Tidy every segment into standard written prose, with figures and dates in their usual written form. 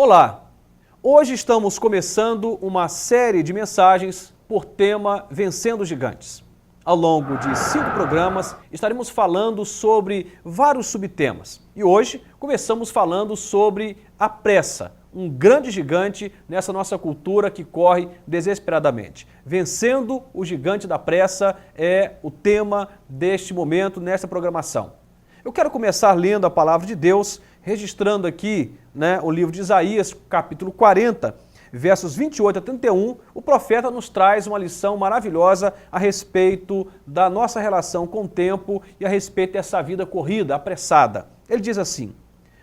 Olá! Hoje estamos começando uma série de mensagens por tema Vencendo Gigantes. Ao longo de 5 programas estaremos falando sobre vários subtemas. E hoje começamos falando sobre a pressa, um grande gigante nessa nossa cultura que corre desesperadamente. Vencendo o gigante da pressa é o tema deste momento, nesta programação. Eu quero começar lendo a palavra de Deus, registrando aqui o livro de Isaías, capítulo 40, versos 28 a 31, o profeta nos traz uma lição maravilhosa a respeito da nossa relação com o tempo e a respeito dessa vida corrida, apressada. Ele diz assim: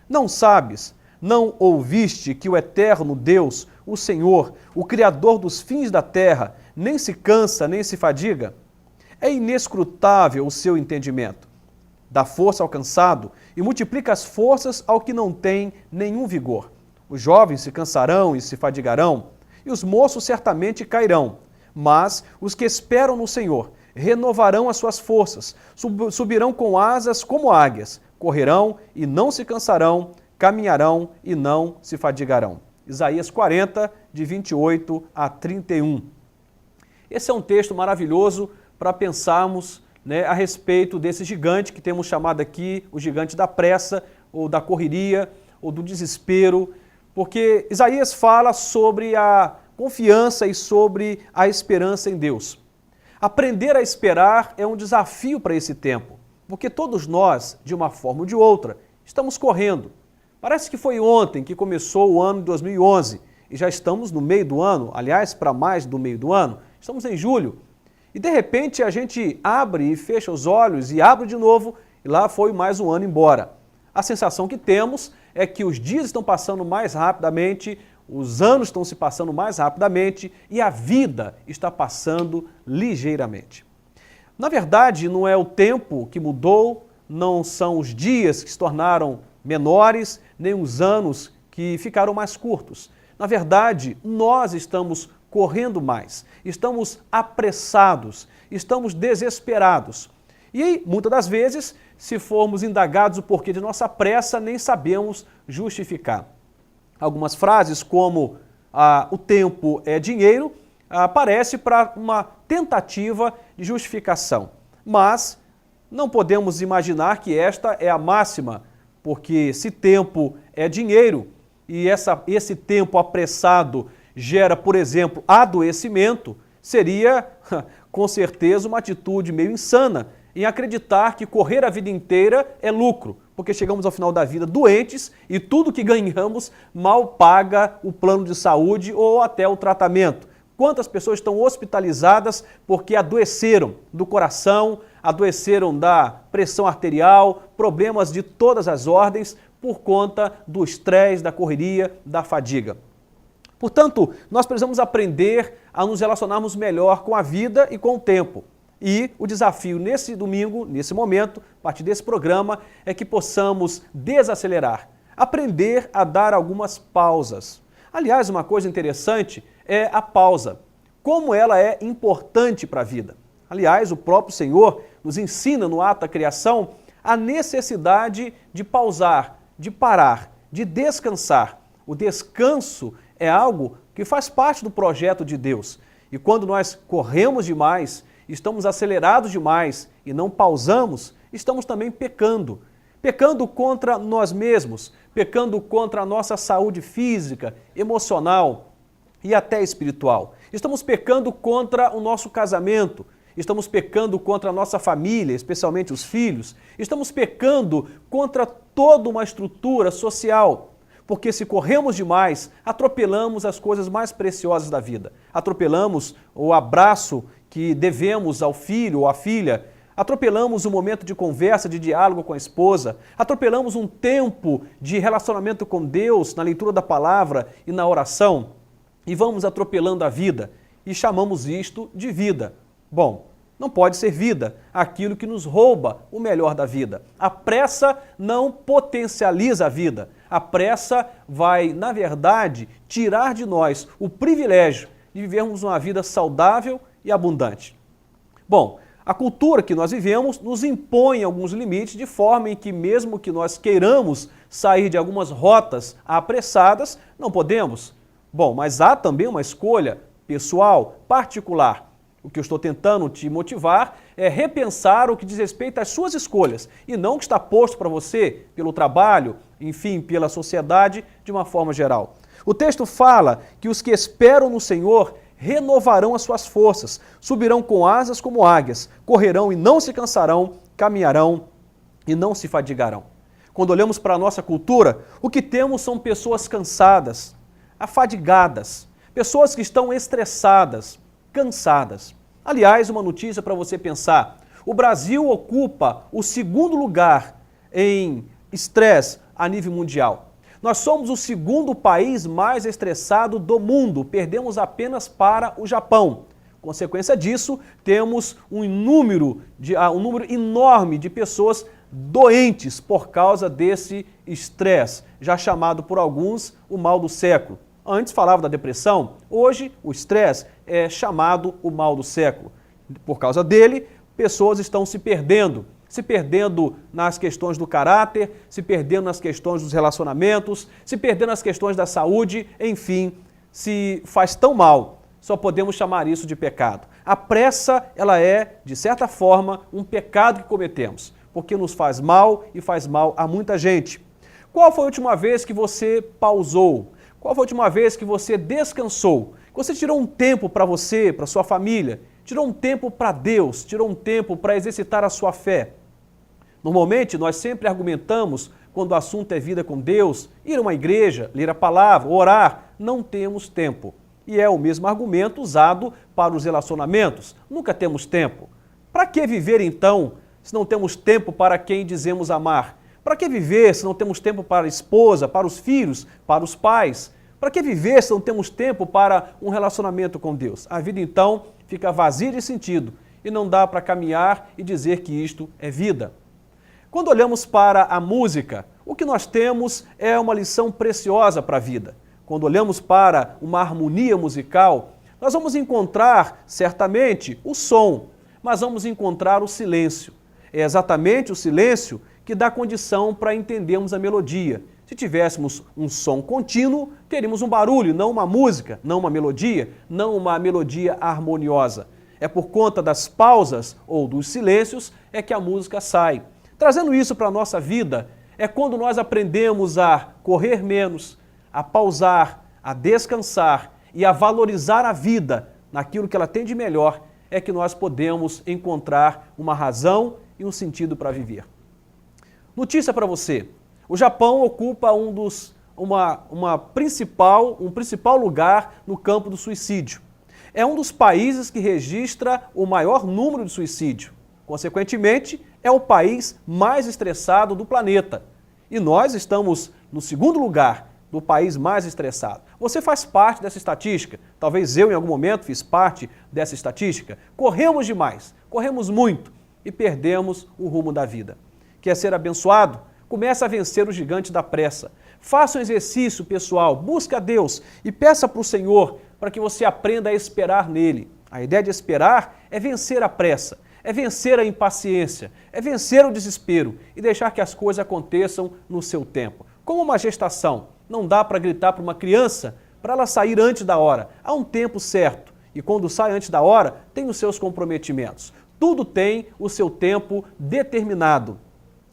não sabes, não ouviste que o eterno Deus, o Senhor, o Criador dos fins da terra, nem se cansa, nem se fadiga? É inescrutável o seu entendimento. Dá força ao cansado e multiplica as forças ao que não tem nenhum vigor. Os jovens se cansarão e se fadigarão, e os moços certamente cairão. Mas os que esperam no Senhor renovarão as suas forças, subirão com asas como águias, correrão e não se cansarão, caminharão e não se fadigarão. Isaías 40, de 28 a 31. Esse é um texto maravilhoso para pensarmos a respeito desse gigante que temos chamado aqui o gigante da pressa, ou da correria, ou do desespero, porque Isaías fala sobre a confiança e sobre a esperança em Deus. Aprender a esperar é um desafio para esse tempo, porque todos nós, de uma forma ou de outra, estamos correndo. Parece que foi ontem que começou o ano de 2011 e já estamos no meio do ano, aliás, para mais do meio do ano, estamos em julho. E de repente a gente abre e fecha os olhos e abre de novo e lá foi mais um ano embora. A sensação que temos é que os dias estão passando mais rapidamente, os anos estão se passando mais rapidamente e a vida está passando ligeiramente. Na verdade, não é o tempo que mudou, não são os dias que se tornaram menores, nem os anos que ficaram mais curtos. Na verdade, nós estamos correndo mais, estamos apressados, estamos desesperados. E muitas das vezes, se formos indagados o porquê de nossa pressa, nem sabemos justificar. Algumas frases como o tempo é dinheiro, aparece para uma tentativa de justificação. Mas não podemos imaginar que esta é a máxima, porque se tempo é dinheiro e esse tempo apressado gera, por exemplo, adoecimento, seria, com certeza, uma atitude meio insana em acreditar que correr a vida inteira é lucro, porque chegamos ao final da vida doentes e tudo que ganhamos mal paga o plano de saúde ou até o tratamento. Quantas pessoas estão hospitalizadas porque adoeceram do coração, adoeceram da pressão arterial, problemas de todas as ordens por conta do estresse, da correria, da fadiga. Portanto, nós precisamos aprender a nos relacionarmos melhor com a vida e com o tempo. E o desafio nesse domingo, nesse momento, a partir desse programa, é que possamos desacelerar, aprender a dar algumas pausas. Aliás, uma coisa interessante é a pausa, como ela é importante para a vida. Aliás, o próprio Senhor nos ensina no ato da criação a necessidade de pausar, de parar, de descansar. O descanso é algo que faz parte do projeto de Deus. E quando nós corremos demais, estamos acelerados demais e não pausamos, estamos também pecando. Pecando contra nós mesmos, pecando contra a nossa saúde física, emocional e até espiritual. Estamos pecando contra o nosso casamento, estamos pecando contra a nossa família, especialmente os filhos. Estamos pecando contra toda uma estrutura social. Porque se corremos demais, atropelamos as coisas mais preciosas da vida. Atropelamos o abraço que devemos ao filho ou à filha, atropelamos o momento de conversa, de diálogo com a esposa, atropelamos um tempo de relacionamento com Deus, na leitura da palavra e na oração, e vamos atropelando a vida e chamamos isto de vida. Bom, não pode ser vida aquilo que nos rouba o melhor da vida. A pressa não potencializa a vida. A pressa vai, na verdade, tirar de nós o privilégio de vivermos uma vida saudável e abundante. Bom, A cultura que nós vivemos nos impõe alguns limites, de forma em que mesmo que nós queiramos sair de algumas rotas apressadas, não podemos. Bom, mas há também uma escolha pessoal, particular. O que eu estou tentando te motivar é repensar o que diz respeito às suas escolhas e não o que está posto para você pelo trabalho, enfim, pela sociedade de uma forma geral. O texto fala que os que esperam no Senhor renovarão as suas forças, subirão com asas como águias, correrão e não se cansarão, caminharão e não se fadigarão. Quando olhamos para a nossa cultura, o que temos são pessoas cansadas, afadigadas, pessoas que estão estressadas, cansadas. Aliás, uma notícia para você pensar: o Brasil ocupa o segundo lugar em estresse a nível mundial. Nós somos o segundo país mais estressado do mundo, perdemos apenas para o Japão. Consequência disso, temos um número enorme de pessoas doentes por causa desse estresse, já chamado por alguns o mal do século. Antes falava da depressão, hoje o estresse é chamado o mal do século. Por causa dele, pessoas estão se perdendo nas questões do caráter, se perdendo nas questões dos relacionamentos, se perdendo nas questões da saúde, enfim, se faz tão mal, só podemos chamar isso de pecado. A pressa, ela é, de certa forma, um pecado que cometemos, porque nos faz mal e faz mal a muita gente. Qual foi a última vez que você pausou? Qual foi a última vez que você descansou? Que você tirou um tempo para você, para sua família, tirou um tempo para Deus, tirou um tempo para exercitar a sua fé? Normalmente, nós sempre argumentamos, quando o assunto é vida com Deus, ir a uma igreja, ler a palavra, orar, não temos tempo. E é o mesmo argumento usado para os relacionamentos. Nunca temos tempo. Para que viver então, se não temos tempo para quem dizemos amar? Para que viver se não temos tempo para a esposa, para os filhos, para os pais? Para que viver se não temos tempo para um relacionamento com Deus? A vida então fica vazia de sentido e não dá para caminhar e dizer que isto é vida. Quando olhamos para a música, o que nós temos é uma lição preciosa para a vida. Quando olhamos para uma harmonia musical, nós vamos encontrar, certamente, o som, mas vamos encontrar o silêncio. É exatamente o silêncio que dá condição para entendermos a melodia. Se tivéssemos um som contínuo, teríamos um barulho, não uma música, não uma melodia harmoniosa. É por conta das pausas ou dos silêncios é que a música sai. Trazendo isso para a nossa vida, é quando nós aprendemos a correr menos, a pausar, a descansar e a valorizar a vida naquilo que ela tem de melhor, é que nós podemos encontrar uma razão e um sentido para viver. Notícia para você: o Japão ocupa um principal lugar no campo do suicídio. É um dos países que registra o maior número de suicídio. Consequentemente, é o país mais estressado do planeta. E nós estamos no segundo lugar do país mais estressado. Você faz parte dessa estatística. Talvez eu, em algum momento, fiz parte dessa estatística. Corremos demais, corremos muito e perdemos o rumo da vida. Quer ser abençoado? Comece a vencer o gigante da pressa. Faça um exercício pessoal, busque a Deus e peça para o Senhor para que você aprenda a esperar nele. A ideia de esperar é vencer a pressa, é vencer a impaciência, é vencer o desespero e deixar que as coisas aconteçam no seu tempo. Como uma gestação, não dá para gritar para uma criança para ela sair antes da hora. Há um tempo certo e quando sai antes da hora, tem os seus comprometimentos. Tudo tem o seu tempo determinado.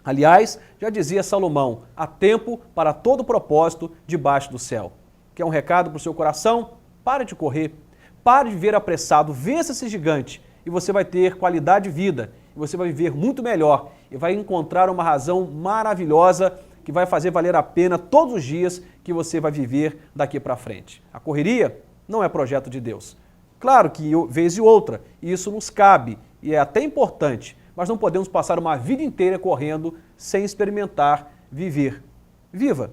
Aliás, já dizia Salomão, há tempo para todo propósito debaixo do céu. Quer um recado para o seu coração? Pare de correr, pare de viver apressado, vença esse gigante e você vai ter qualidade de vida, e você vai viver muito melhor e vai encontrar uma razão maravilhosa que vai fazer valer a pena todos os dias que você vai viver daqui para frente. A correria não é projeto de Deus. Claro que, vez e outra, isso nos cabe e é até importante, mas não podemos passar uma vida inteira correndo sem experimentar viver. Viva!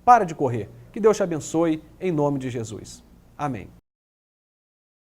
Para de correr. Que Deus te abençoe em nome de Jesus. Amém.